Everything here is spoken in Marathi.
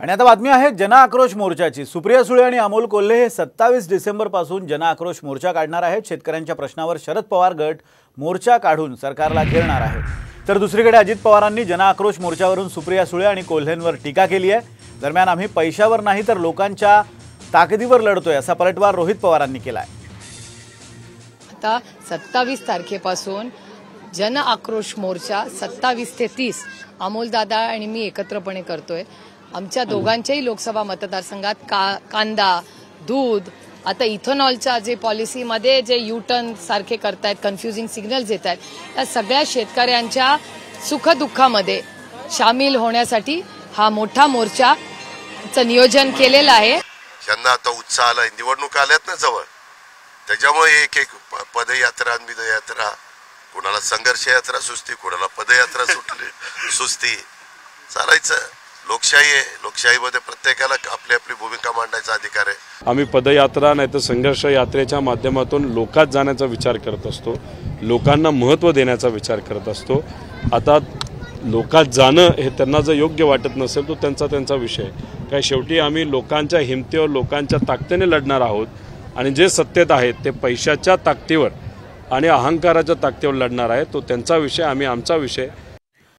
आणि आता बातमी आहे जनआक्रोश मोर्चाची। सुप्रिया सुळे आणि अमोल कोल्हे हे 27 डिसेंबर पासून जनआक्रोश मोर्चा काढणार आहेत। शेतकऱ्यांच्या प्रश्नावर शरद पवार गट मोर्चा काढून सरकारला घेरणार आहे। तर दुसरीकडे अजित पवारांनी जनआक्रोश मोर्चावरून सुप्रिया सुळे आणि कोल्हेंवर टीका केली आहे। दरम्यान आम्ही पैशावर नाही तर लोकांच्या ताकदीवर लढतोय असा पलटवार रोहित पवारांनी केलाय। आता 27 तारखेपासून जनआक्रोश मोर्चा 27 ते 30 अमोल दादा आणि मी एकत्रपणे करतोय। आमच्या दोघांच्याही लोकसभा मतदारसंघात कांदा, दूध, आता इथेनॉलच्या जे पॉलिसीमध्ये जे यू टर्न सारखे करतायत, कन्फ्युजिंग सिग्नल्स येत आहेत, त्या सगळ्या शेतकऱ्यांच्या सुखदुःखामध्ये सामील होण्यासाठी हा मोठा मोर्चाचं नियोजन केलेलं आहे। ज्यांना आता उत्साह आलाय, निवडणूक आल्यात ना जवळ, त्याच्यामुळे एक एक पदयात्रा विदयात्रा, कोणाला संघर्ष यात्रा सुस्ती, कोणाला पदयात्रा सुस्ती चालायचं। लोकशाही आहे, लोकशाहीमध्ये प्रत्येकाला आपली आपली भूमिका मांडायचा अधिकार आहे। आम्ही पदयात्रा नाही तर संघर्ष यात्रेच्या माध्यमातून लोकात जाण्याचा विचार करत असतो, लोकांना महत्त्व देण्याचा विचार करत असतो। आता लोकात जाणं हे त्यांना जर योग्य वाटत नसेल तो त्यांचा विषय। काय शेवटी आम्ही लोकांच्या हिमतीवर, लोकांच्या ताकदीने लढणार आहोत आणि जे सत्तेत आहेत ते पैशाच्या ताकदीवर आणि अहंकाराच्या ताकदीवर लढणार आहे, तो त्यांचा विषय, आम्ही आमचा विषय।